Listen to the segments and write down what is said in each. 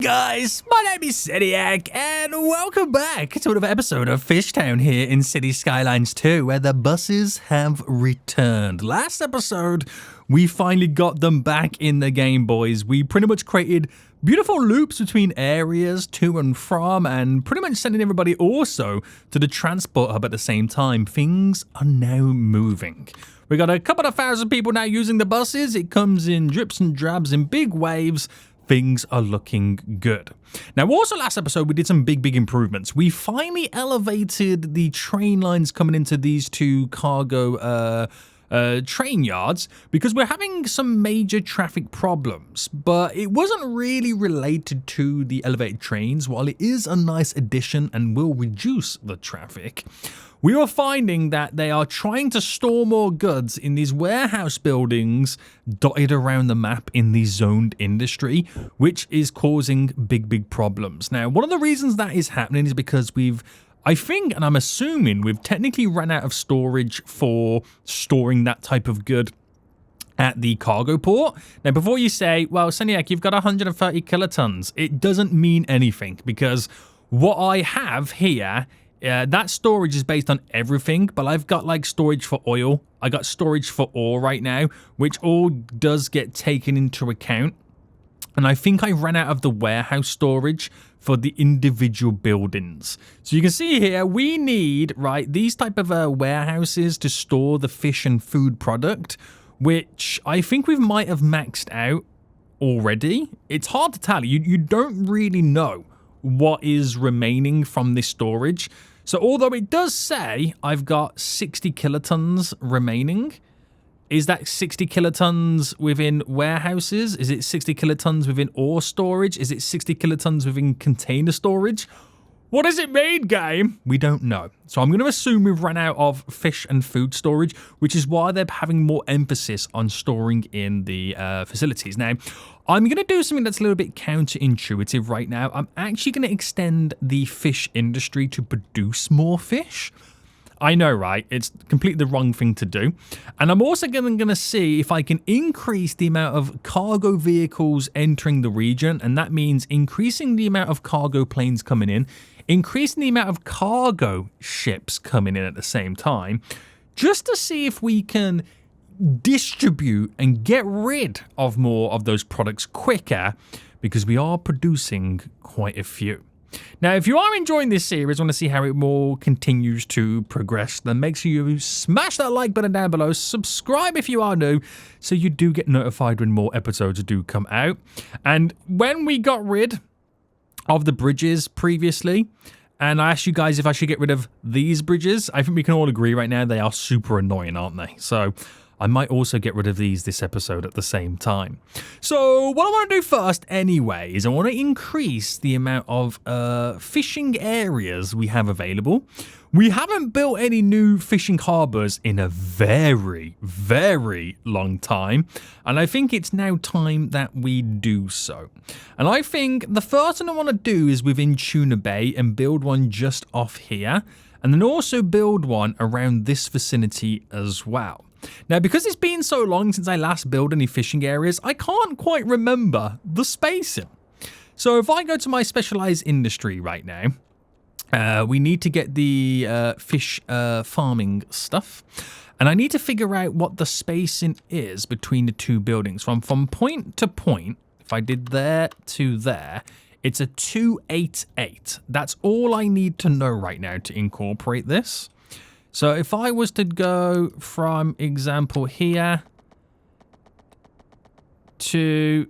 guys, my name is Seniac, and welcome back to another episode of FishTown here in City Skylines 2, where the buses have returned. Last episode, we finally got them back in the game, boys. We pretty much created beautiful loops between areas to and from, and pretty much sending everybody also to the transport hub at the same time. Things are now moving. We got a couple of thousand people now using the buses. It comes in drips and drabs in big waves. Things are looking good. Now, also last episode, we did some big improvements. We finally elevated the train lines coming into these two cargo train yards because we're having some major traffic problems, but it wasn't really related to the elevated trains. While it is a nice addition and will reduce the traffic, we were finding that they are trying to store more goods in these warehouse buildings dotted around the map in the zoned industry, which is causing big problems. Now, one of the reasons that is happening is because I think, and I'm assuming, we've technically run out of storage for storing that type of good at the cargo port. Now, before you say, well, Seniac, you've got 130 kilotons, it doesn't mean anything, because what I have here, that storage is based on everything, but I've got like storage for oil. I got storage for ore right now, which all does get taken into account. And I think I ran out of the warehouse storage for the individual buildings. So you can see here, we need, right, these type of warehouses to store the fish and food product, which I think we might have maxed out already. It's hard to tell. You don't really know what is remaining from this storage. So although it does say I've got 60 kilotons remaining, is that 60 kilotons within warehouses? Is it 60 kilotons within ore storage? Is it 60 kilotons within container storage? What does it mean, game? We don't know. So I'm going to assume we've run out of fish and food storage, which is why they're having more emphasis on storing in the facilities. Now, I'm going to do something that's a little bit counterintuitive right now. I'm actually going to extend the fish industry to produce more fish. I know, right? It's completely the wrong thing to do. And I'm also going to see if I can increase the amount of cargo vehicles entering the region. And that means increasing the amount of cargo planes coming in, increasing the amount of cargo ships coming in at the same time, just to see if we can distribute and get rid of more of those products quicker, because we are producing quite a few. Now, if you are enjoying this series, want to see how it more continues to progress, then make sure you smash that like button down below, subscribe if you are new, so you do get notified when more episodes do come out. And when we got rid of the bridges previously, and I asked you guys if I should get rid of these bridges, I think we can all agree right now they are super annoying, aren't they? So I might also get rid of these this episode at the same time. So what I want to do first anyway is I want to increase the amount of fishing areas we have available. We haven't built any new fishing harbors in a very long time, and I think it's now time that we do so. And I think the first thing I want to do is within Tuna Bay and build one just off here, and then also build one around this vicinity as well. Now, because it's been so long since I last built any fishing areas, I can't quite remember the spacing. So if I go to my specialized industry right now, we need to get the fish farming stuff. And I need to figure out what the spacing is between the two buildings. From point to point, if I did there to there, it's a 288. That's all I need to know right now to incorporate this. So if I was to go from example here to...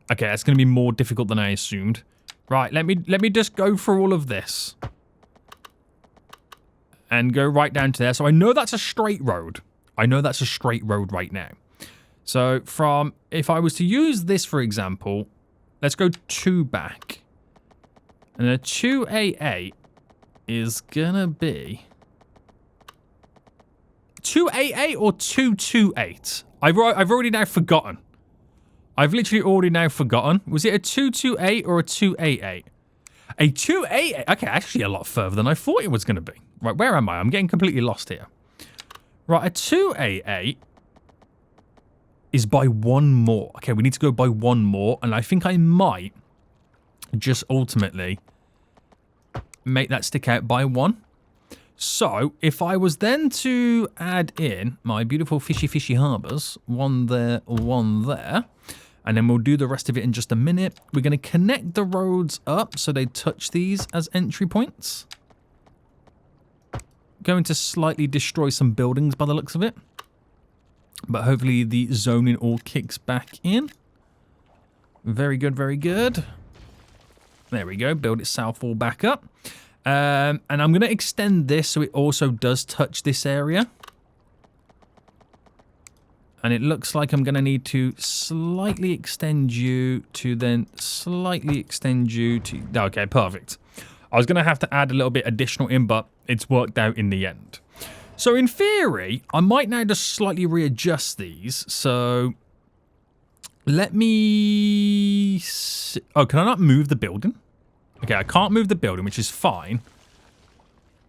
Okay, that's going to be more difficult than I assumed. Right, let me just go through all of this. And go right down to there. So I know that's a straight road. I know that's a straight road right now. So from... If I was to use this, for example, let's go 2 back. And a 288... is gonna be 288 or 228. I've already now forgotten. I've literally already now forgotten. Was it a 228 or a 288? A 288. Okay, actually a lot further than I thought it was gonna be. Right, where am I? I'm getting completely lost here. Right, a 288 is by one more. Okay, we need to go by one more. And I think I might just ultimately make that stick out by one. So, if I was then to add in my beautiful fishy harbours, one there, and then we'll do the rest of it in just a minute. We're going to connect the roads up so they touch these as entry points. Going to slightly destroy some buildings by the looks of it. But hopefully the zoning all kicks back in. Very good, very good. There we go, build itself all back up. And I'm going to extend this so it also does touch this area. And it looks like I'm going to need to slightly extend you to then slightly extend you to... Okay, perfect. I was going to have to add a little bit additional in, but it's worked out in the end. So in theory, I might now just slightly readjust these. So let me... Oh, can I not move the building? Okay, I can't move the building, which is fine.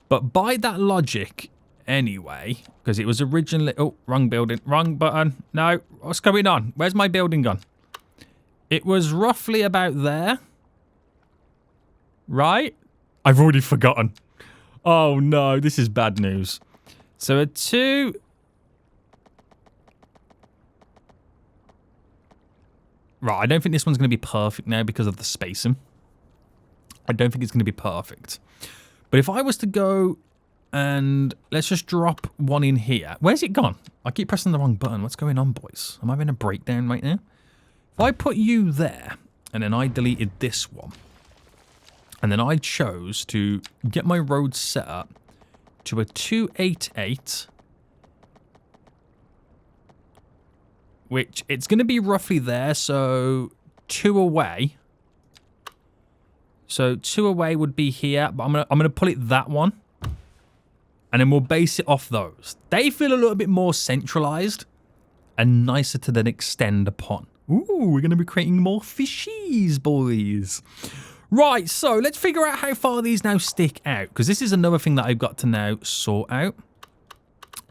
But by that logic, anyway, because it was originally... Oh, wrong building, wrong button. No, what's going on? Where's my building gone? It was roughly about there. Right? I've already forgotten. Oh, no, this is bad news. So a 2... Right, I don't think this one's going to be perfect now because of the spacing. I don't think it's going to be perfect. But if I was to go and let's just drop one in here. Where's it gone? I keep pressing the wrong button. What's going on, boys? Am I having a breakdown right now? If I put you there and then I deleted this one and then I chose to get my road set up to a 288, which it's going to be roughly there. So 2 away. So 2 away would be here, but I'm gonna pull it that one. And then we'll base it off those. They feel a little bit more centralized and nicer to then extend upon. Ooh, we're gonna be creating more fishies, boys. Right, so let's figure out how far these now stick out, because this is another thing that I've got to now sort out.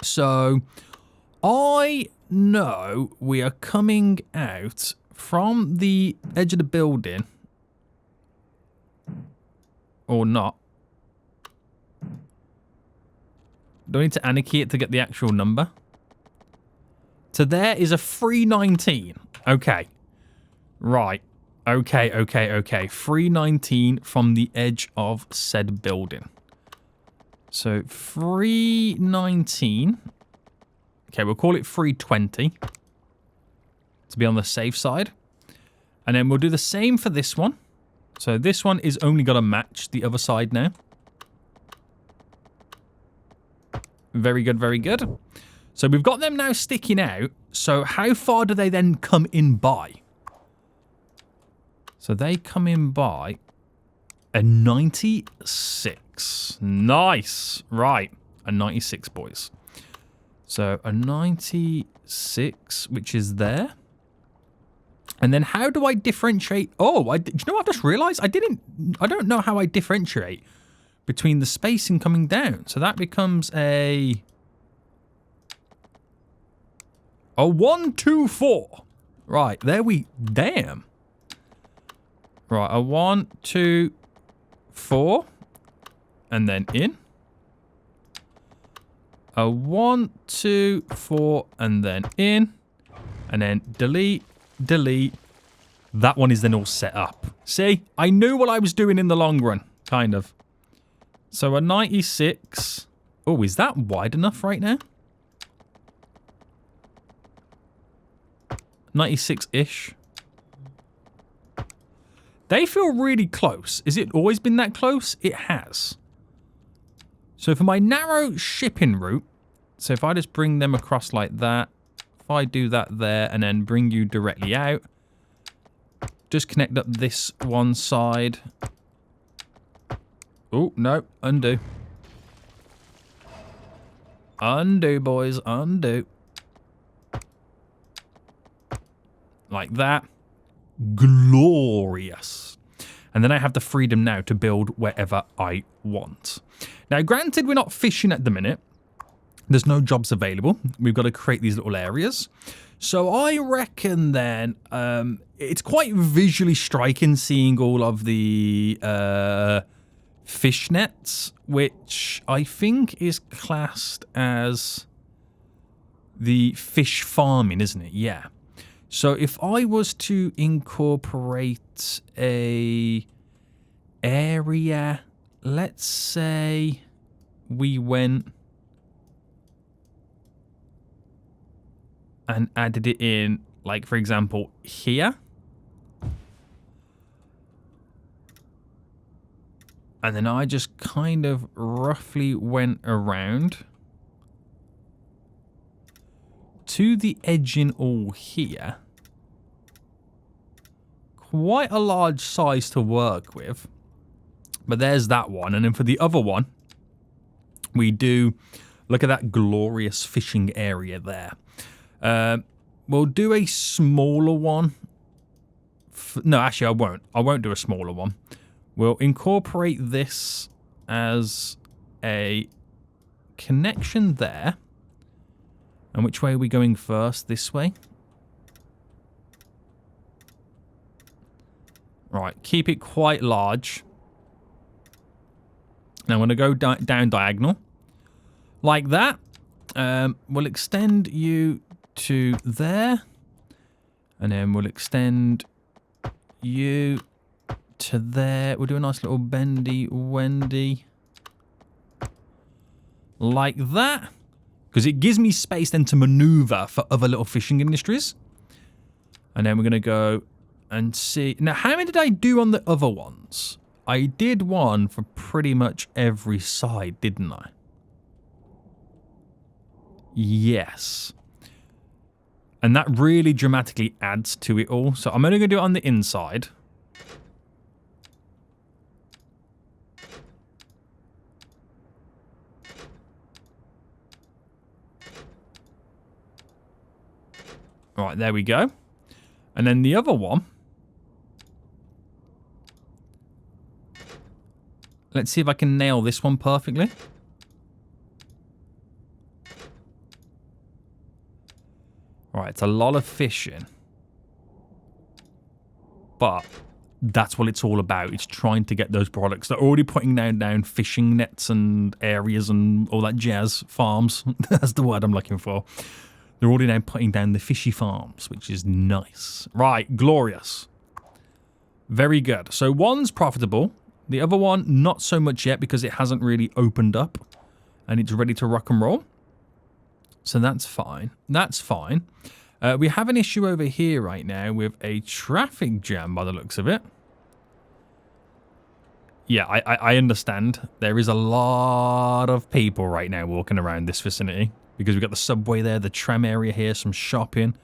So I know we are coming out from the edge of the building. Or not. Do I need to anarchy it to get the actual number? So there is a 319. Okay. Right. Okay. 319 from the edge of said building. So 319. Okay, we'll call it 320. To be on the safe side. And then we'll do the same for this one. So this one is only going to match the other side now. Very good, very good. So we've got them now sticking out. So how far do they then come in by? So they come in by a 96. Nice. Right. A 96, boys. So a 96, which is there. And then how do I differentiate? Oh, do you know what I've just realized? I don't know how I differentiate between the spacing coming down. So that becomes a 1, 2, 4. Right, there we, damn. Right, a 1, 2, 4. And then in. A 1, 2, 4, and then in. And then delete. Delete. That one is then all set up. See? I knew what I was doing in the long run. Kind of. So a 96. Oh, is that wide enough right now? 96-ish. They feel really close. Is it always been that close? It has. So for my narrow shipping route, so if I just bring them across like that, if I do that there and then bring you directly out, just connect up this one side. Oh, no, undo. Undo, boys, undo. Like that. Glorious. And then I have the freedom now to build wherever I want. Now, granted, we're not fishing at the minute. There's no jobs available. We've got to create these little areas. So I reckon then it's quite visually striking seeing all of the fish nets, which I think is classed as the fish farming, isn't it? Yeah. So if I was to incorporate a area, let's say we went and added it in, like, for example, here. And then I just kind of roughly went around to the edging all here. Quite a large size to work with. But there's that one. And then for the other one, we do, look at that glorious fishing area there. We'll do a smaller one. No, actually, I won't. I won't do a smaller one. We'll incorporate this as a connection there. And which way are we going first? This way? Right, keep it quite large. Now I'm going to go down diagonal. Like that. We'll extend you to there. And then we'll extend you to there. We'll do a nice little bendy wendy. Like that. Because it gives me space then to maneuver for other little fishing industries. And then we're going to go and see. Now, how many did I do on the other ones? I did one for pretty much every side, didn't I? Yes. And that really dramatically adds to it all. So I'm only going to do it on the inside. Right, there we go. And then the other one. Let's see if I can nail this one perfectly. Right, it's a lot of fishing. But that's what it's all about. It's trying to get those products. They're already putting down fishing nets and areas and all that jazz. Farms. That's the word I'm looking for. They're already now putting down the fishy farms, which is nice. Right, glorious. Very good. So one's profitable. The other one, not so much yet because it hasn't really opened up. And it's ready to rock and roll. So that's fine. That's fine. We have an issue over here right now with a traffic jam by the looks of it. Yeah, I understand. There is a lot of people right now walking around this vicinity. Because we've got the subway there, the tram area here, some shopping.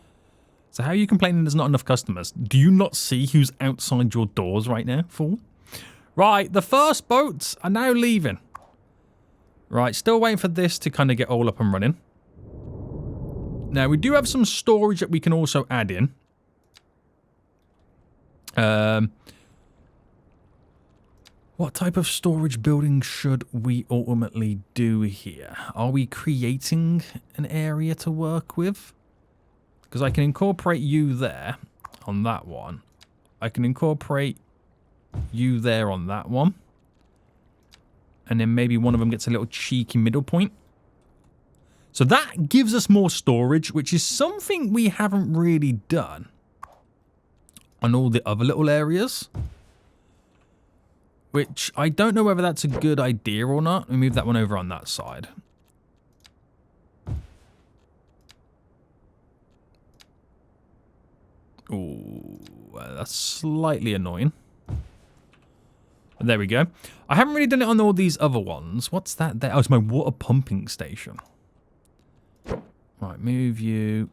So how are you complaining there's not enough customers? Do you not see who's outside your doors right now, fool? Right, the first boats are now leaving. Right, still waiting for this to kind of get all up and running. Now, we do have some storage that we can also add in. What type of storage building should we ultimately do here? Are we creating an area to work with? Because I can incorporate you there on that one. I can incorporate you there on that one. And then maybe one of them gets a little cheeky middle point. So that gives us more storage, which is something we haven't really done on all the other little areas. Which I don't know whether that's a good idea or not. Let me move that one over on that side. Ooh, that's slightly annoying. There we go. I haven't really done it on all these other ones. What's that there? Oh, it's my water pumping station. Right, move you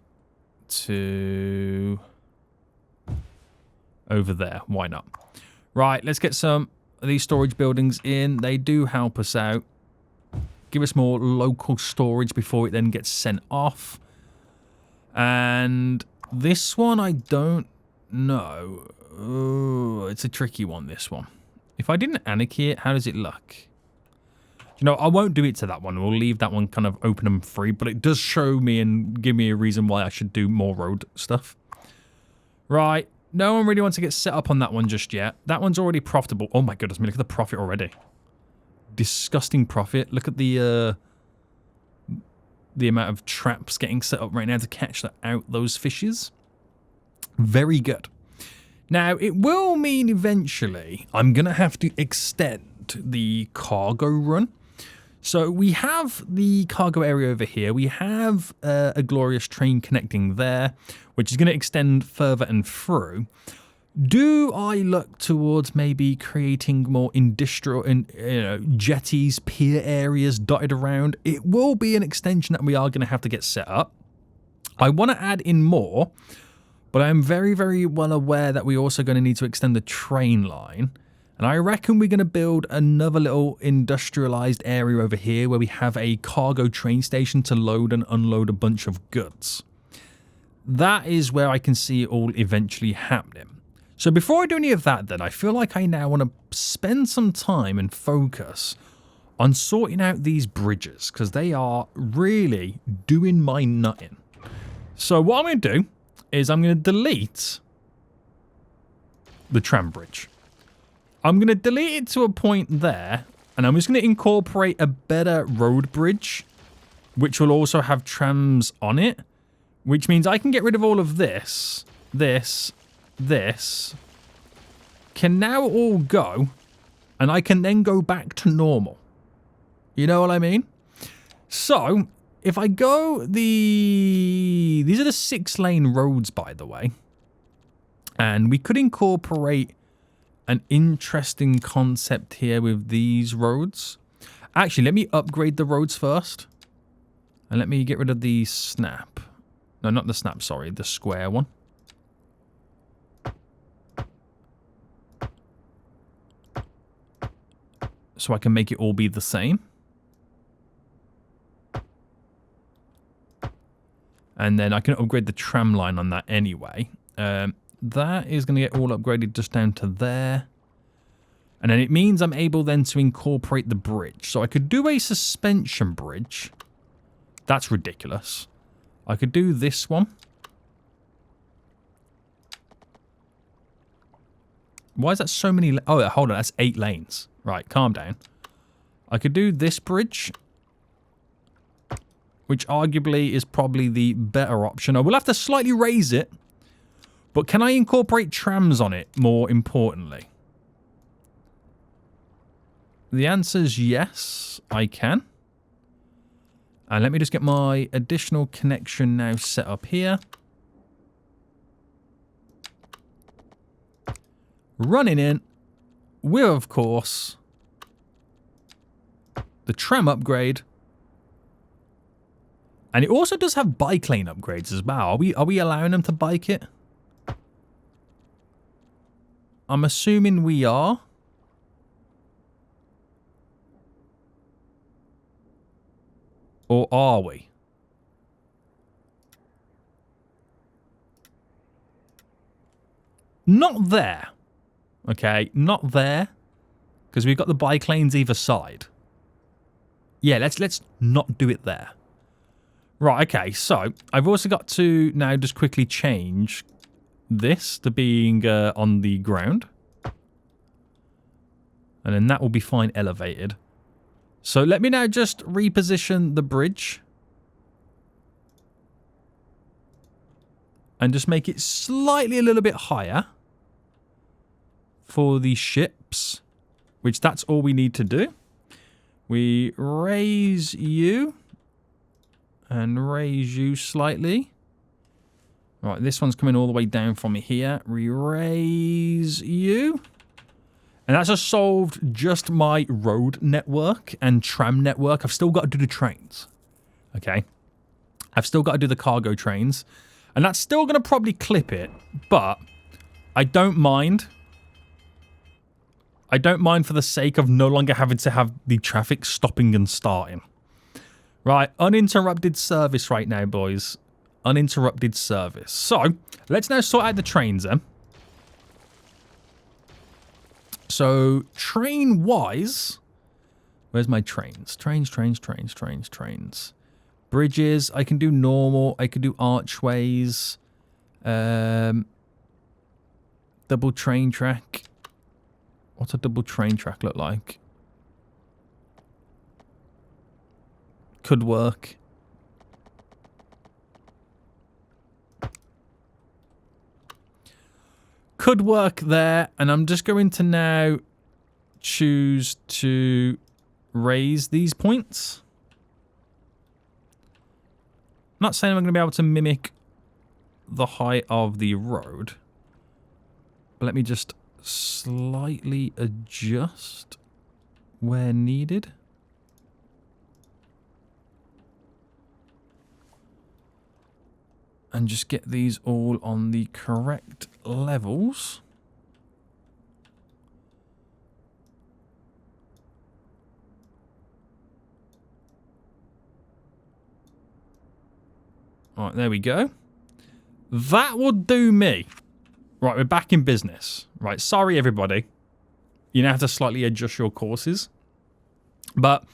to over there. Why not? Right, let's get some of these storage buildings in. They do help us out. Give us more local storage before it then gets sent off. And this one, I don't know. Oh, it's a tricky one, this one. If I didn't anarchy it, how does it look? You know, I won't do it to that one. We'll leave that one kind of open and free, but it does show me and give me a reason why I should do more road stuff. Right. No one really wants to get set up on that one just yet. That one's already profitable. Oh my goodness, I mean, look at the profit already. Disgusting profit. Look at the amount of traps getting set up right now to catch those fishes. Very good. Now, it will mean eventually I'm going to have to extend the cargo run. So we have the cargo area over here. We have a glorious train connecting there, which is going to extend further and through. Do I look towards maybe creating more industrial and jetties, pier areas dotted around? It will be an extension that we are going to have to get set up. I want to add in more, but I'm very, very well aware that we're also going to need to extend the train line. And I reckon we're going to build another little industrialized area over here where we have a cargo train station to load and unload a bunch of goods. That is where I can see it all eventually happening. So before I do any of that then, I feel like I now want to spend some time and focus on sorting out these bridges because they are really doing my nutting. So what I'm going to do is I'm going to delete the tram bridge. I'm going to delete it to a point there, and I'm just going to incorporate a better road bridge, which will also have trams on it, which means I can get rid of all of this, this, can now all go, and I can then go back to normal. You know what I mean? So, if I go these are the 6-lane roads, by the way, and we could incorporate an interesting concept here with these roads. Actually, let me upgrade the roads first. And let me get rid of the snap. No, not the snap, sorry. The square one. So I can make it all be the same. And then I can upgrade the tram line on that anyway. That is going to get all upgraded just down to there. And then it means I'm able then to incorporate the bridge. So I could do a suspension bridge. That's ridiculous. I could do this one. Why is that so many? Oh, hold on. That's 8 lanes. Right, calm down. I could do this bridge, which arguably is probably the better option. I will have to slightly raise it. But can I incorporate trams on it, more importantly? The answer is yes, I can. And let me just get my additional connection now set up here. Running in with, of course, the tram upgrade. And it also does have bike lane upgrades as well. Are we allowing them to bike it? I'm assuming we are. Or are we? Not there. Okay, not there. Because we've got the bike lanes either side. Yeah, let's not do it there. Right, okay, so I've also got to now just quickly change this to being on the ground. And then that will be fine elevated. So let me now just reposition the bridge. And just make it slightly a little bit higher. For the ships. Which that's all we need to do. We raise you. And raise you slightly. Right, this one's coming all the way down from here. We raise you. And that's just solved just my road network and tram network. I've still got to do the trains. Okay. I've still got to do the cargo trains. And that's still going to probably clip it. But I don't mind. I don't mind for the sake of no longer having to have the traffic stopping and starting. Right. Uninterrupted service right now, boys. Uninterrupted service. So, let's now sort out the trains then. So, train-wise, Where's my trains? Trains. Bridges. I can do normal. I can do archways. Double train track. What's a double train track look like? Could work. Could work there. And I'm just going to now choose to raise these points. I'm not saying I'm going to be able to mimic the height of the road. But let me just slightly adjust where needed. And just get these all on the correct levels. All right, there we go. That will do me. Right, we're back in business. Right, sorry everybody. You now have to slightly adjust your courses. But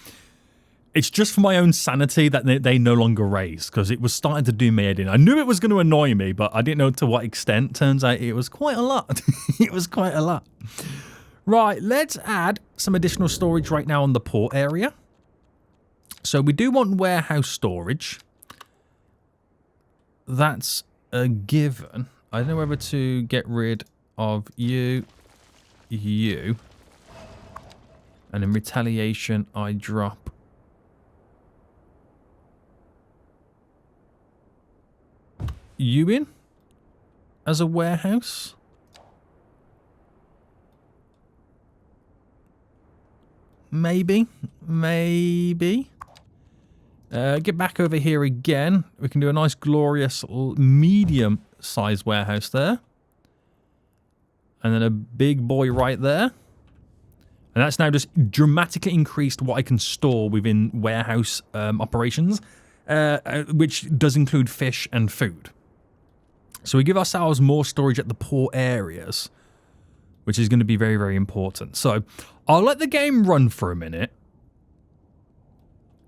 it's just for my own sanity that they no longer raise, because it was starting to do me head in. I knew it was going to annoy me, but I didn't know to what extent. Turns out it was quite a lot. It was quite a lot. Right, let's add some additional storage right now on the port area. So we do want warehouse storage. That's a given. I don't know whether to get rid of you. And in retaliation, I drop you in as a warehouse. Maybe. Get back over here again. We can do a nice, glorious, medium-sized warehouse there. And then a big boy right there. And that's now just dramatically increased what I can store within warehouse operations, which does include fish and food. So we give ourselves more storage at the port areas, which is going to be very, very important. So I'll let the game run for a minute,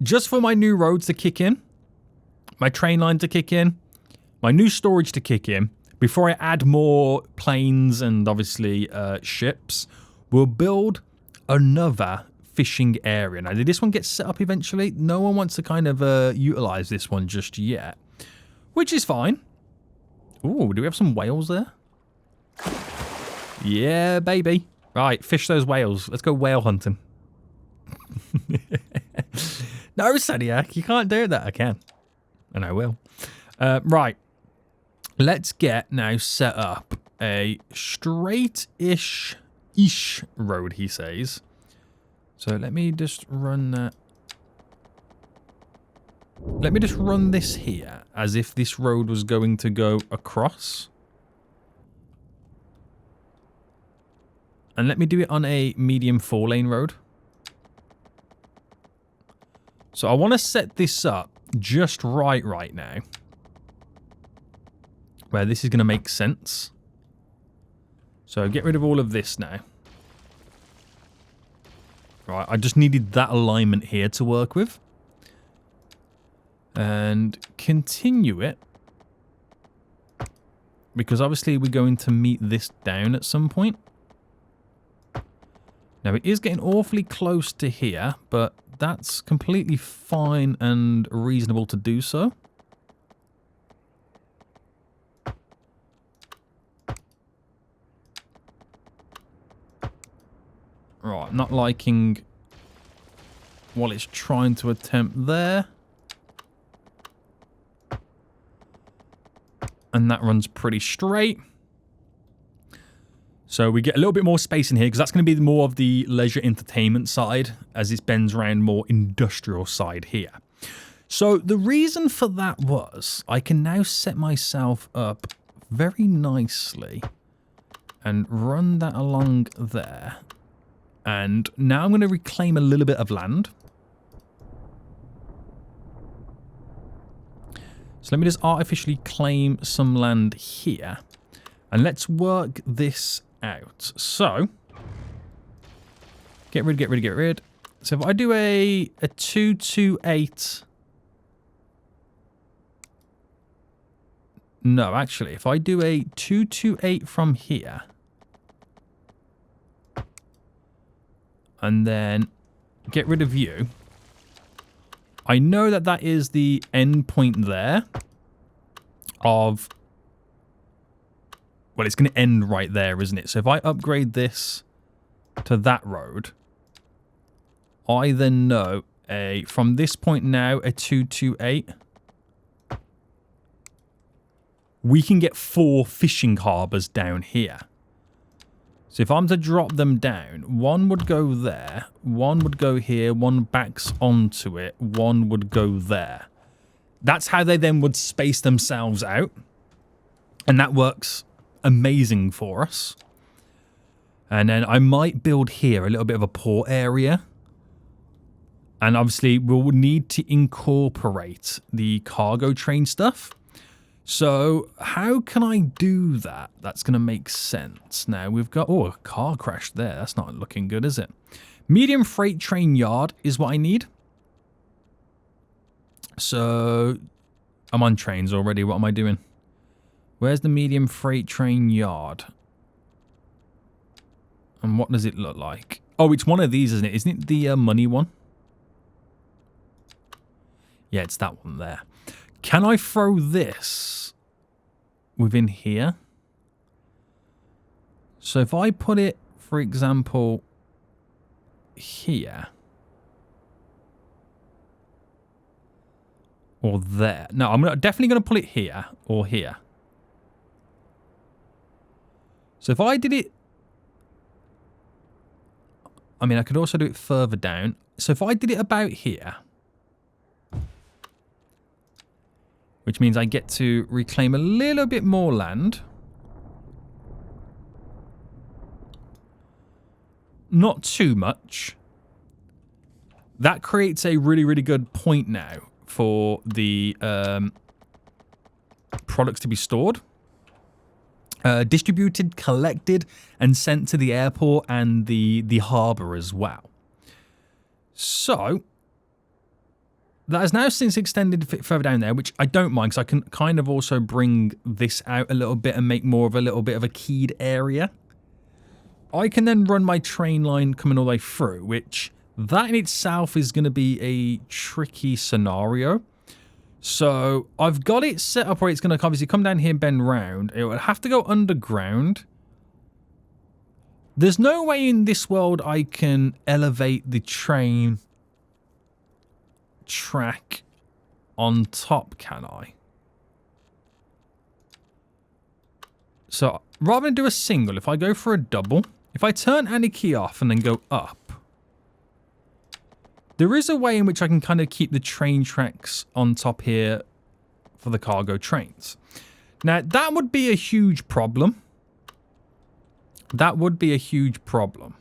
just for my new roads to kick in, my train line to kick in, my new storage to kick in. Before I add more planes and obviously ships, we'll build another fishing area. Now, did this one get set up eventually? No one wants to kind of utilize this one just yet, which is fine. Ooh, do we have some whales there? Yeah, baby. Right, fish those whales. Let's go whale hunting. No, Sadiak, you can't do that. I can. And I will. Right. Let's get now set up a straight-ish road, he says. So let me just run that. Let me just run this here as if this road was going to go across. And let me do it on a medium 4-lane road. So I want to set this up just right now, where this is going to make sense. So get rid of all of this now. Right, I just needed that alignment here to work with. And continue it. Because obviously we're going to meet this down at some point. Now it is getting awfully close to here, but that's completely fine and reasonable to do so. Right, not liking what it's trying to attempt there. And that runs pretty straight. So we get a little bit more space in here because that's going to be more of the leisure entertainment side as it bends around more industrial side here. So the reason for that was I can now set myself up very nicely and run that along there. And now I'm going to reclaim a little bit of land. So let me just artificially claim some land here. And let's work this out. So, get rid. So if I do a 228... No, actually, if I do a 228 from here, and then get rid of you, I know that that is the end point there of... Well, it's going to end right there, isn't it? So if I upgrade this to that road, I then know from this point now, a 228... we can get 4 fishing harbours down here. So if I'm to drop them down, one would go there, one would go here, one backs onto it, one would go there. That's how they then would space themselves out. And that works amazing for us. And then I might build here a little bit of a port area. And obviously we'll need to incorporate the cargo train stuff. So, how can I do that? That's going to make sense. Now, we've got... Oh, a car crash there. That's not looking good, is it? Medium freight train yard is what I need. So, I'm on trains already. What am I doing? Where's the medium freight train yard? And what does it look like? Oh, it's one of these, isn't it? Isn't it the money one? Yeah, it's that one there. Can I throw this within here? So if I put it, for example, here. Or there. No, I'm definitely going to put it here or here. So if I did it... I mean, I could also do it further down. So if I did it about here... which means I get to reclaim a little bit more land. Not too much. That creates a really, really good point now for the products to be stored. Distributed, collected, and sent to the airport and the harbour as well. So... that has now since extended further down there, which I don't mind, because I can kind of also bring this out a little bit and make more of a little bit of a keyed area. I can then run my train line coming all the way through, which that in itself is going to be a tricky scenario. So I've got it set up where it's going to obviously come down here and bend round. It will have to go underground. There's no way in this world I can elevate the train... track on top, can I? So rather than do a single, if I go for a double, if I turn any key off and then go up, there is a way in which I can kind of keep the train tracks on top here for the cargo trains. Now that would be a huge problem. That would be a huge problem.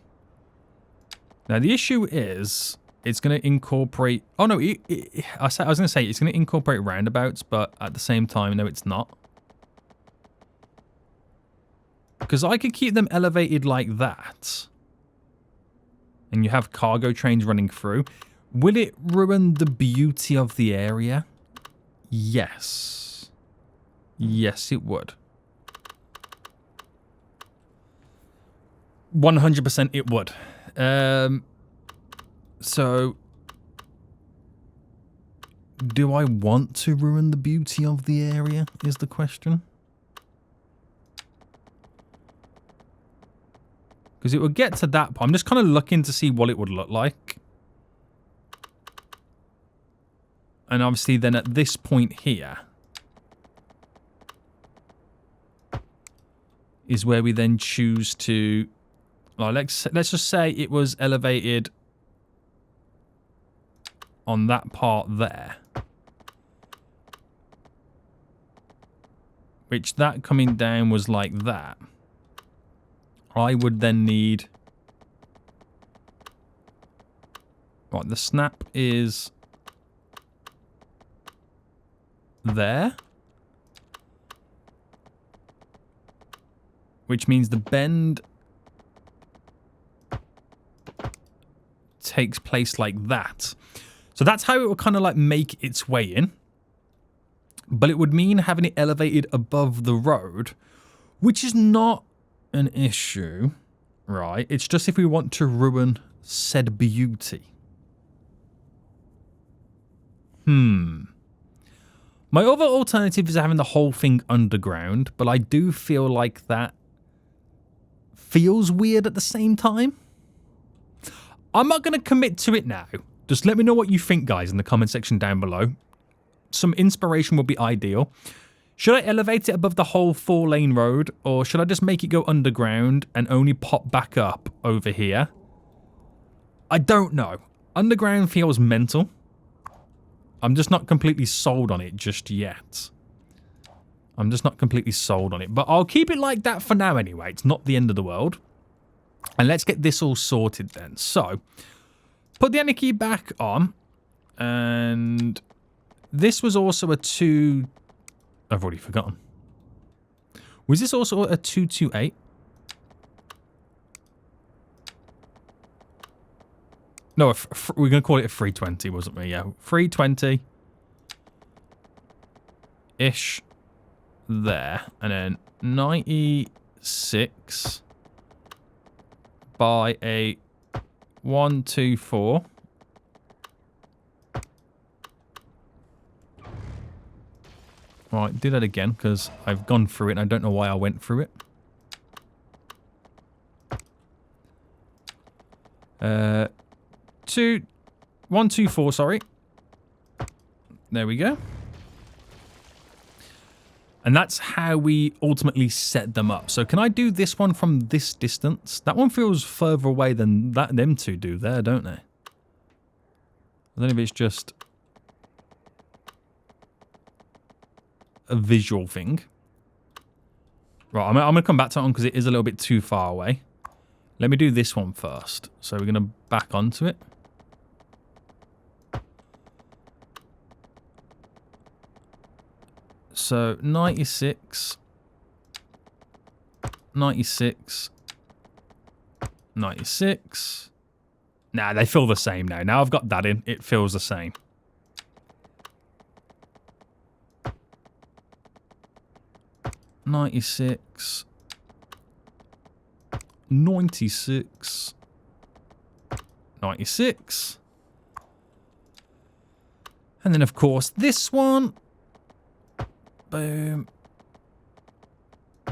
Now the issue is... it's going to incorporate... oh, no. I was going to say it's going to incorporate roundabouts, but at the same time, no, it's not. Because I could keep them elevated like that. And you have cargo trains running through. Will it ruin the beauty of the area? Yes. Yes, it would. 100% it would. So, do I want to ruin the beauty of the area, is the question. Because it would get to that point. I'm just kind of looking to see what it would look like. And obviously then at this point here is where we then choose to... well, let's just say it was elevated... on that part there. Which that coming down was like that. I would then need... right, the snap is... there. Which means the bend... takes place like that. So that's how it will kind of like make its way in. But it would mean having it elevated above the road, which is not an issue, right? It's just if we want to ruin said beauty. My other alternative is having the whole thing underground, but I do feel like that feels weird at the same time. I'm not going to commit to it now. Just let me know what you think, guys, in the comment section down below. Some inspiration would be ideal. Should I elevate it above the whole 4-lane road, or should I just make it go underground and only pop back up over here? I don't know. Underground feels mental. I'm just not completely sold on it just yet. I'm just not completely sold on it. But I'll keep it like that for now anyway. It's not the end of the world. And let's get this all sorted then. So, put the anarchy back on. And this was also a 2... I've already forgotten. Was this also a 228? No, we're going to call it a 320, wasn't we? Yeah, 320-ish there. And then 96 by a 124. Right, do that again, because I've gone through it and I don't know why I went through it. 124, sorry. There we go. And that's how we ultimately set them up. So can I do this one from this distance? That one feels further away than them two do there, don't they? I don't know if it's just a visual thing. Right, I'm going to come back to that one because it is a little bit too far away. Let me do this one first. So we're going to back onto it. So 96, 96, 96. Nah, they feel the same now. Now I've got that in, it feels the same. "96, 96, 96. And then, of course, this one. Boom.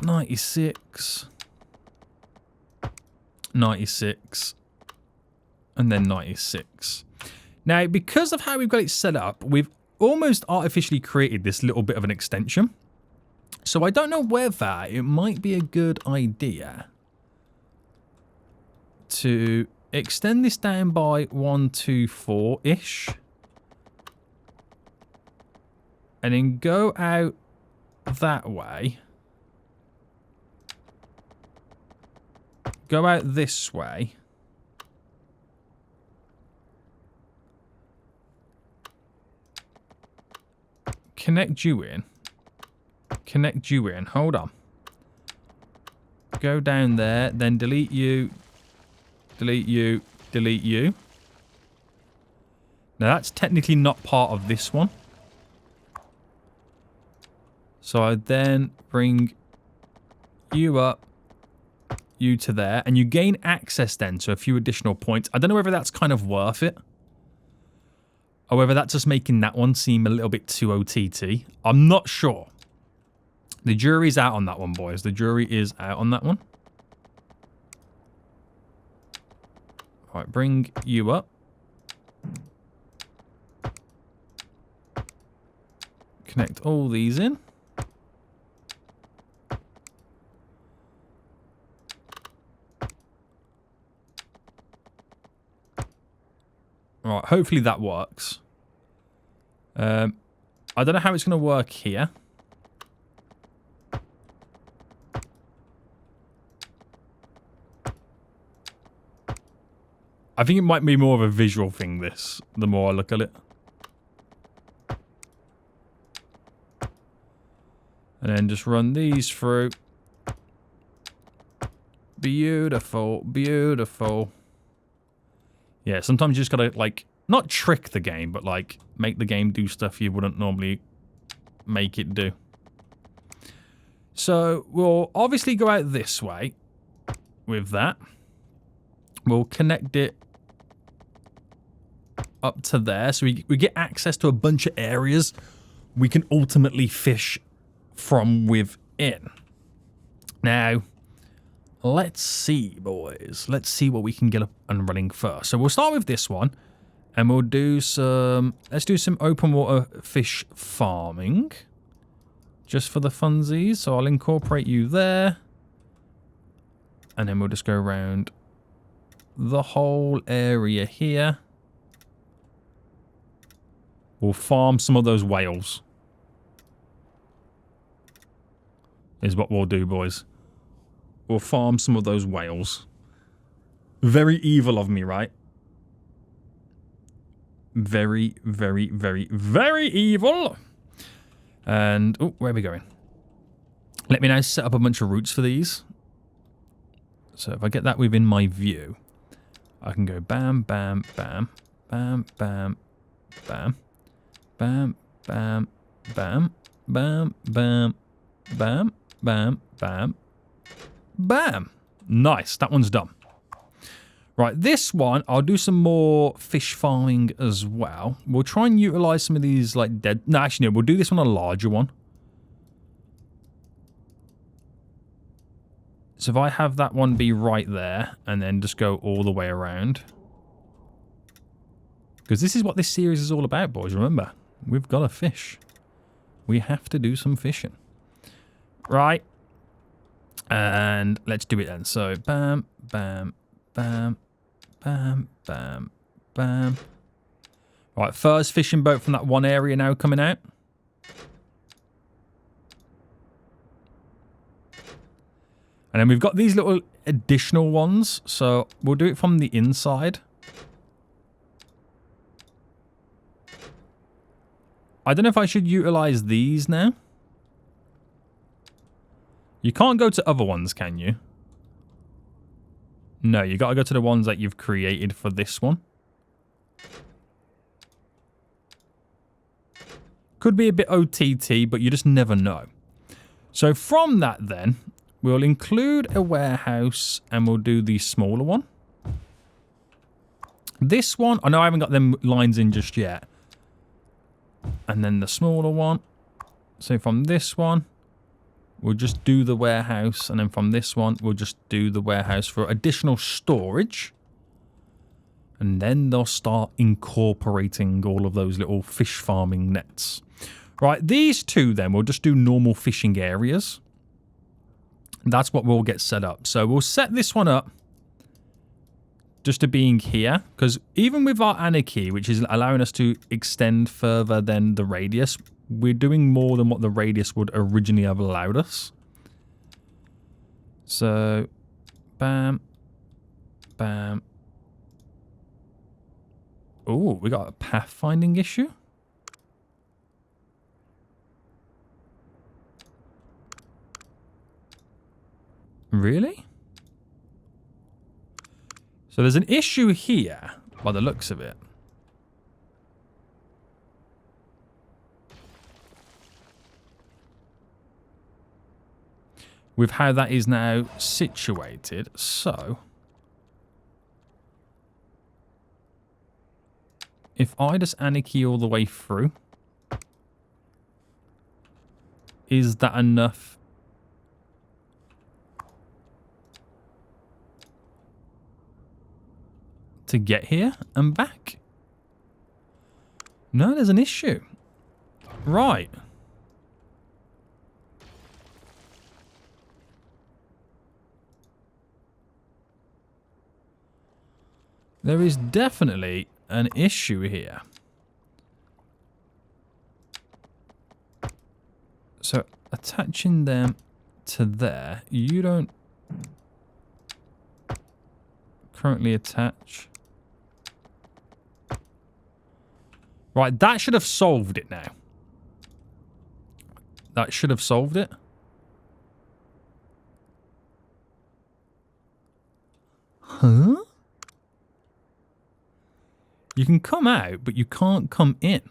96. 96. And then 96. Now, because of how we've got it set up, we've almost artificially created this little bit of an extension. So I don't know whether it might be a good idea to extend this down by 124-ish. And then go out that way. Go out this way. Connect you in. Connect you in. Hold on. Go down there, then delete you. Delete you. Delete you. Now that's technically not part of this one. So I then bring you up, you to there, and you gain access then to a few additional points. I don't know whether that's kind of worth it, or whether that's just making that one seem a little bit too OTT. I'm not sure. The jury's out on that one, boys. The jury is out on that one. All right, bring you up. Connect all these in. All right, hopefully that works. I don't know how it's going to work here. I think it might be more of a visual thing, this, the more I look at it. And then just run these through. Beautiful, beautiful. Yeah, Yeah, sometimes you just gotta, like, not trick the game, but, like, make the game do stuff you wouldn't normally make it do. So, we'll obviously go out this way with that. We'll connect it up to there, so we get access to a bunch of areas we can ultimately fish from within. Now, let's see, boys. Let's see what we can get up and running first. So we'll start with this one, and we'll do some... Let's do some open water fish farming, just for the funsies. So I'll incorporate you there, and then we'll just go around the whole area here. We'll farm some of those whales. Is what we'll do, boys. We'll farm some of those whales. Very evil of me, right? Very, very, very, very evil. And, oh, where are we going? Let me now set up a bunch of routes for these. So if I get that within my view, I can go bam, bam, bam, bam, bam, bam, bam, bam, bam, bam, bam, bam, bam, bam, bam. Nice, that one's done. Right, this one, I'll do some more fish farming as well. We'll try and utilize some of these, like, dead... No, actually, no, we'll do this on a larger one. So if I have that one be right there, and then just go all the way around. Because this is what this series is all about, boys, remember. We've got to fish. We have to do some fishing. Right. And let's do it then. So, bam, bam, bam, bam, bam, bam. Right, first fishing boat from that one area now coming out. And then we've got these little additional ones. So we'll do it from the inside. I don't know if I should utilize these now. You can't go to other ones, can you? No, you got to go to the ones that you've created for this one. Could be a bit OTT, but you just never know. So from that then, we'll include a warehouse and we'll do the smaller one. This one, I know I haven't got them lines in just yet. And then the smaller one. So from this one, we'll just do the warehouse. And then from this one, we'll just do the warehouse for additional storage. And then they'll start incorporating all of those little fish farming nets. Right, these two then, we'll just do normal fishing areas. That's what we'll get set up. So we'll set this one up just to being here. Because even with our anarchy, which is allowing us to extend further than the radius, we're doing more than what the radius would originally have allowed us. So, bam, bam. Oh, we got a pathfinding issue. Really? So there's an issue here, by the looks of it. With how that is now situated. So, if I just anarchy all the way through, is that enough? To get here and back? No, there's an issue. Right. There is definitely an issue here. So attaching them to there, you don't currently attach. Right, that should have solved it now. That should have solved it. Huh? You can come out, but you can't come in.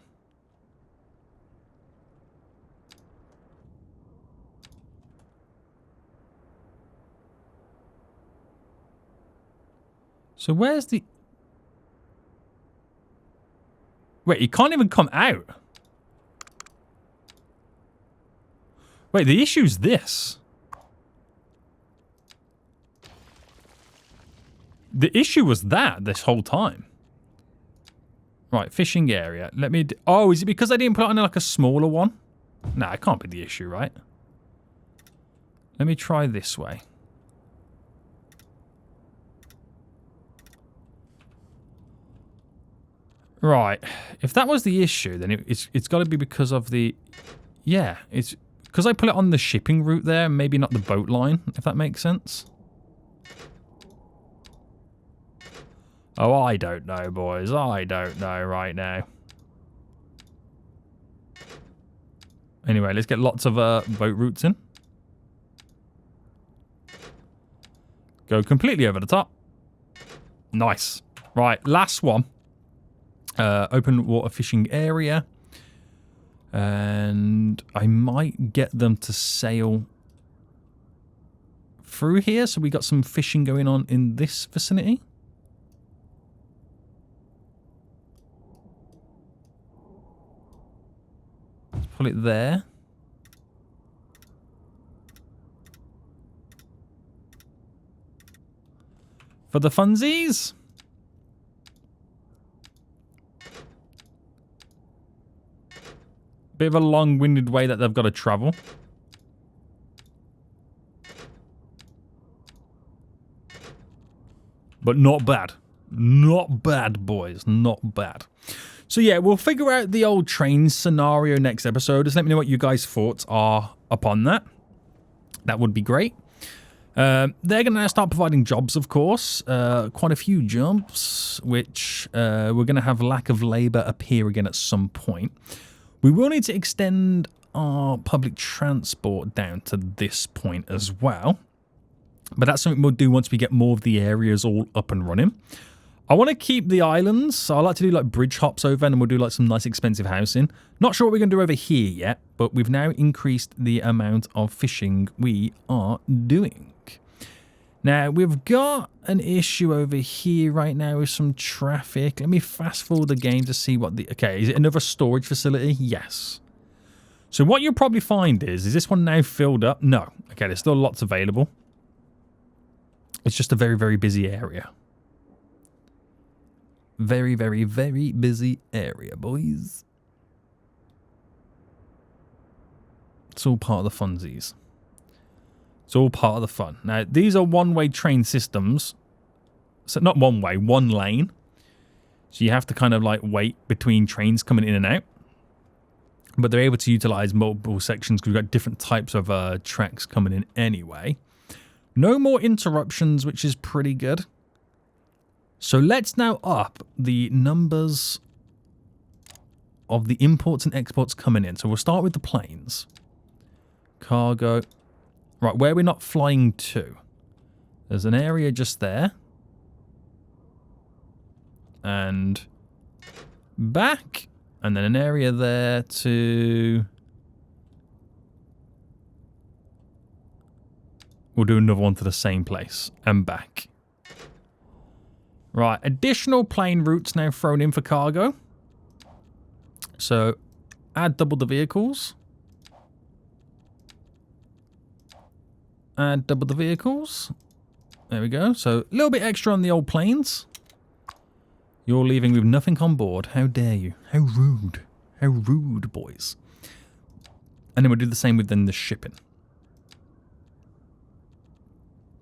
So where's the... Wait, you can't even come out. Wait, the issue's this. The issue was that this whole time. Right, fishing area. Let me... Oh, is it because I didn't put it on like a smaller one? Nah, it can't be the issue, right? Let me try this way. Right, if that was the issue, then it's got to be because of the... Yeah, it's because I put it on the shipping route there, maybe not the boat line, if that makes sense. Oh, I don't know, boys. I don't know right now. Anyway, let's get lots of boat routes in. Go completely over the top. Nice. Right, last one. Open water fishing area. And I might get them to sail through here. So we got some fishing going on in this vicinity. Let's pull it there. For the funsies. Bit of a long-winded way that they've got to travel. But not bad. Not bad, boys. Not bad. So yeah, we'll figure out the old train scenario next episode. Just let me know what you guys' thoughts are upon that. That would be great. They're going to start providing jobs, of course. Quite a few jobs, which we're going to have lack of labour appear again at some point. We will need to extend our public transport down to this point as well. But that's something we'll do once we get more of the areas all up and running. I want to keep the islands, so I like to do like bridge hops over and then we'll do like some nice expensive housing. Not sure what we're going to do over here yet, but we've now increased the amount of fishing we are doing. Now, we've got an issue over here right now with some traffic. Let me fast forward the game to see what the... Okay, is it another storage facility? Yes. So what you'll probably find is this one now filled up? No. Okay, there's still lots available. It's just a very, very busy area. Very, very, very busy area, boys. It's all part of the funsies. It's all part of the fun. Now, these are one-way train systems. So not one way, one lane. So you have to kind of like wait between trains coming in and out. But they're able to utilize multiple sections because we've got different types of tracks coming in anyway. No more interruptions, which is pretty good. So let's now up the numbers of the imports and exports coming in. So we'll start with the planes. Cargo. Right, where we're not flying to. There's an area just there. And back. And then an area there to... We'll do another one to the same place. And back. Right, additional plane routes now thrown in for cargo. So, add double the vehicles. Add double the vehicles. There we go. So, a little bit extra on the old planes. You're leaving with nothing on board. How dare you? How rude. How rude, boys. And then we'll do the same with then the shipping.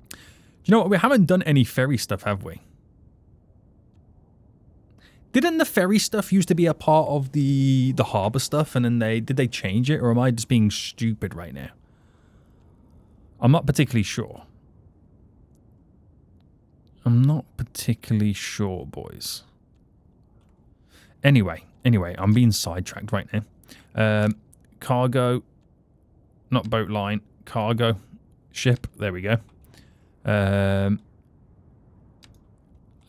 Do you know what? We haven't done any ferry stuff, have we? Didn't the ferry stuff used to be a part of the harbour stuff, and then did they change it, or am I just being stupid right now? I'm not particularly sure. I'm not particularly sure, boys. Anyway, I'm being sidetracked right now. Cargo, not boat line, cargo, ship. There we go.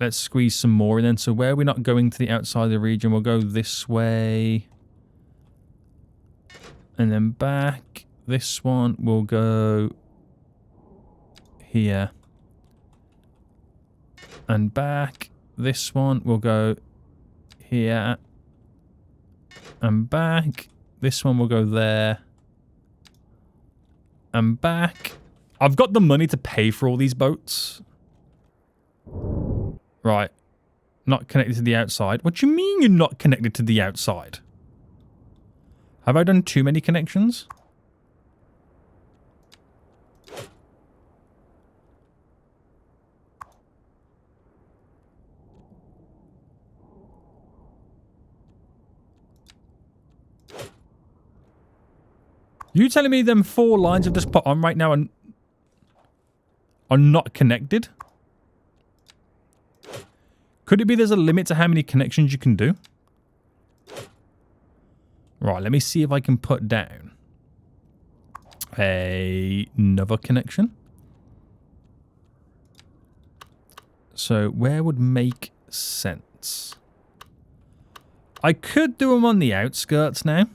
let's squeeze some more in then. So where we're not going to the outside of the region, we'll go this way. And then back. This one will go here. And back. This one will go here. And back. This one will go there. And back. I've got the money to pay for all these boats. Right. Not connected to the outside. What do you mean you're not connected to the outside? Have I done too many connections? You telling me them 4 lines I've just put on right now are not connected? Could it be there's a limit to how many connections you can do? Right, let me see if I can put down another connection. So where would make sense? I could do them on the outskirts now.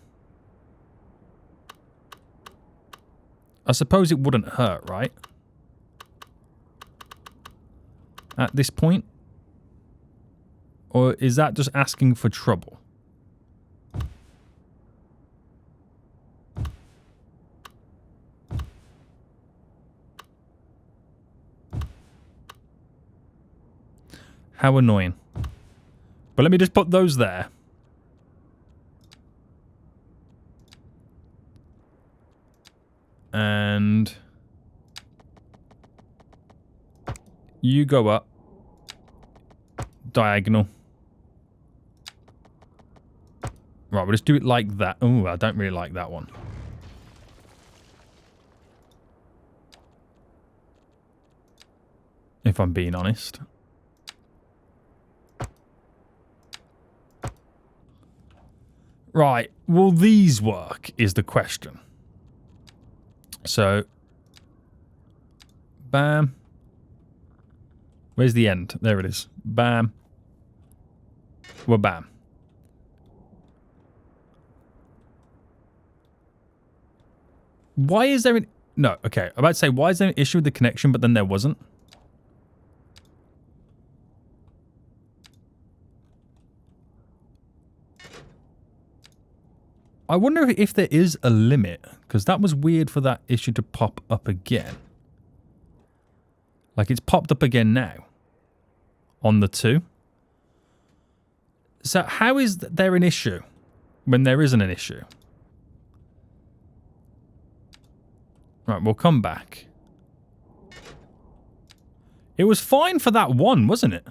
I suppose it wouldn't hurt, right? At this point? Or is that just asking for trouble? How annoying. But let me just put those there. And you go up diagonal. Right, we'll just do it like that. Oh, I don't really like that one. If I'm being honest. Right, will these work is the question. So, bam. Where's the end? There it is. Bam. Well, bam. Why is there an... No, okay. I'm about to say, why is there an issue with the connection, but then there wasn't? I wonder if there is a limit, because that was weird for that issue to pop up again. Like, it's popped up again now. On the 2. So, how is there an issue when there isn't an issue? Right, we'll come back. It was fine for that one, wasn't it?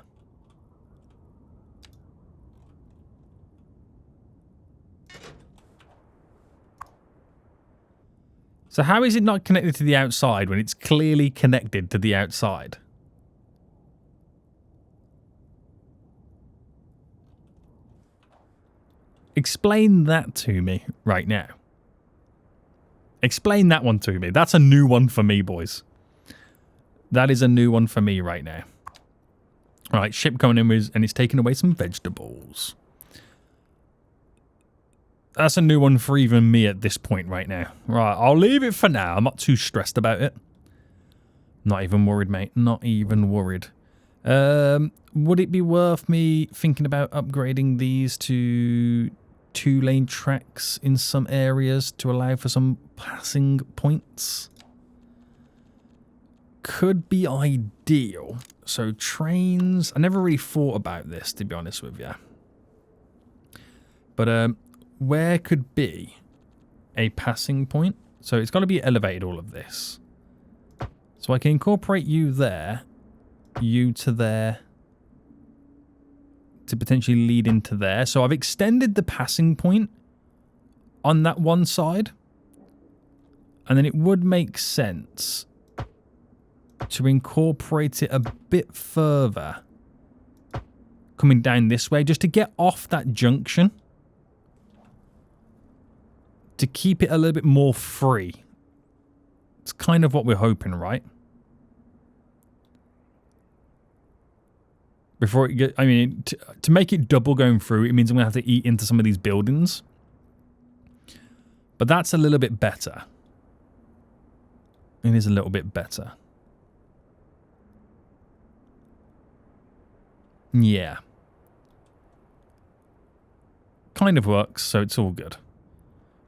So how is it not connected to the outside when it's clearly connected to the outside? Explain that to me right now. Explain that one to me. That's a new one for me, boys. That is a new one for me right now. All right, ship coming in with, and it's taking away some vegetables. That's a new one for even me at this point right now. Right, I'll leave it for now. I'm not too stressed about it. Not even worried, mate. Not even worried. Would it be worth me thinking about upgrading these to 2-lane tracks in some areas to allow for some passing points? Could be ideal. So trains... I never really thought about this, to be honest with you. But, where could be a passing point? So it's got to be elevated, all of this. So I can incorporate you there, you to there, to potentially lead into there. So I've extended the passing point on that one side. And then it would make sense to incorporate it a bit further coming down this way, just to get off that junction. To keep it a little bit more free. It's kind of what we're hoping, right? before it get, I mean, to make it double going through, it means I'm going to have to eat into some of these buildings. But that's a little bit better. It is a little bit better. Yeah. Kind of works, so it's all good.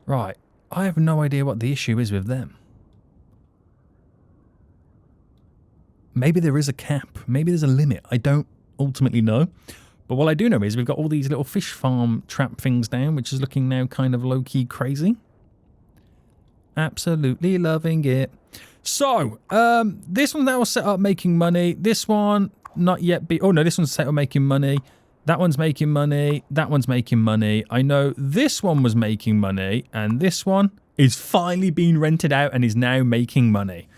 Right. I have no idea what the issue is with them. Maybe there is a cap. Maybe there's a limit. I don't ultimately know. But what I do know is we've got all these little fish farm trap things down, which is looking now kind of low-key crazy. Absolutely loving it. So, this one now set up making money. This one, not yet oh no, this one's set up making money. That one's making money. That one's making money. I know this one was making money. And this one is finally being rented out and is now making money.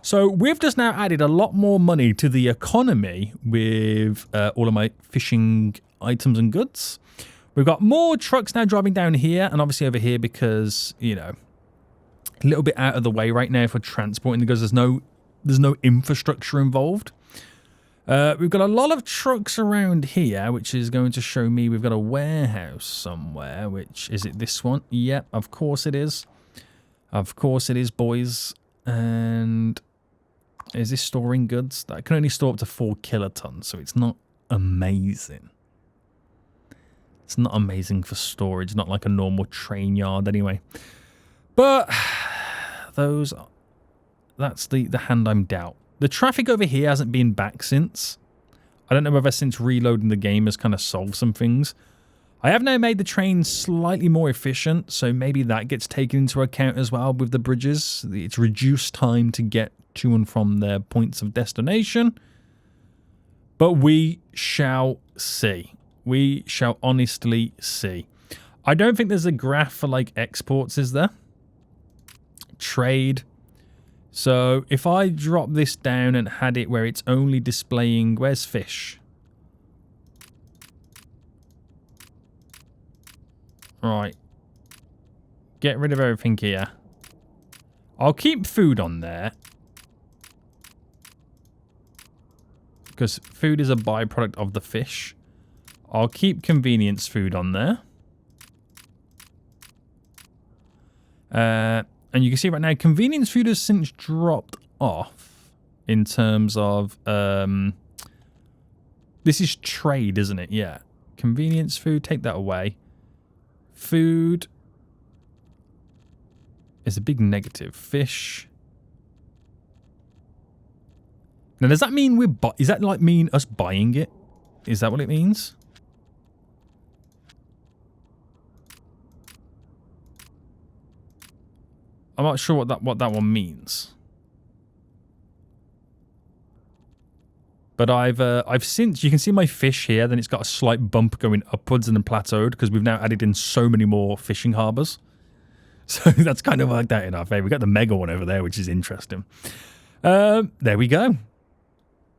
So we've just now added a lot more money to the economy with all of my fishing items and goods. We've got more trucks now driving down here and obviously over here because, you know, a little bit out of the way right now for transporting because there's no infrastructure involved. We've got a lot of trucks around here, which is going to show me we've got a warehouse somewhere, which, is it this one? Yep, of course it is. Of course it is, boys. And is this storing goods? That can only store up to 4 kilotons, so it's not amazing. It's not amazing for storage, not like a normal train yard anyway. But that's the hand I'm dealt. The traffic over here hasn't been back since. I don't know whether since reloading the game has kind of solved some things. I have now made the train slightly more efficient, so maybe that gets taken into account as well with the bridges. It's reduced time to get to and from their points of destination. But we shall see. We shall honestly see. I don't think there's a graph for like exports, is there? Trade. So if I drop this down and had it where it's only displaying, where's fish? Right. Get rid of everything here. I'll keep food on there. Because food is a byproduct of the fish. I'll keep convenience food on there. And you can see right now, convenience food has since dropped off in terms of... this is trade, isn't it? Yeah. Convenience food, take that away. Food is a big negative. Fish. Now, does that mean is that like mean us buying it? Is that what it means? I'm not sure what that one means. But I've since, you can see my fish here, then it's got a slight bump going upwards and then plateaued because we've now added in so many more fishing harbours. So that's kind of worked out in our favour. We've got the mega one over there, which is interesting. There we go.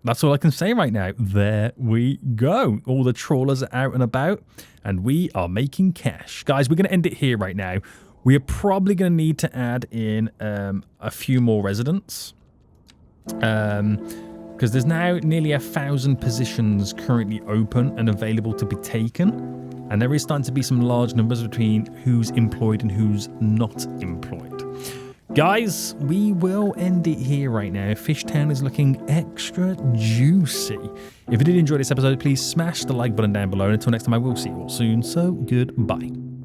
That's all I can say right now. There we go. All the trawlers are out and about, and we are making cash. Guys, we're going to end it here right now. We are probably going to need to add in a few more residents. Because there's now nearly 1,000 positions currently open and available to be taken. And there is starting to be some large numbers between who's employed and who's not employed. Guys, we will end it here right now. FishTown is looking extra juicy. If you did enjoy this episode, please smash the like button down below. And until next time, I will see you all soon. So, goodbye.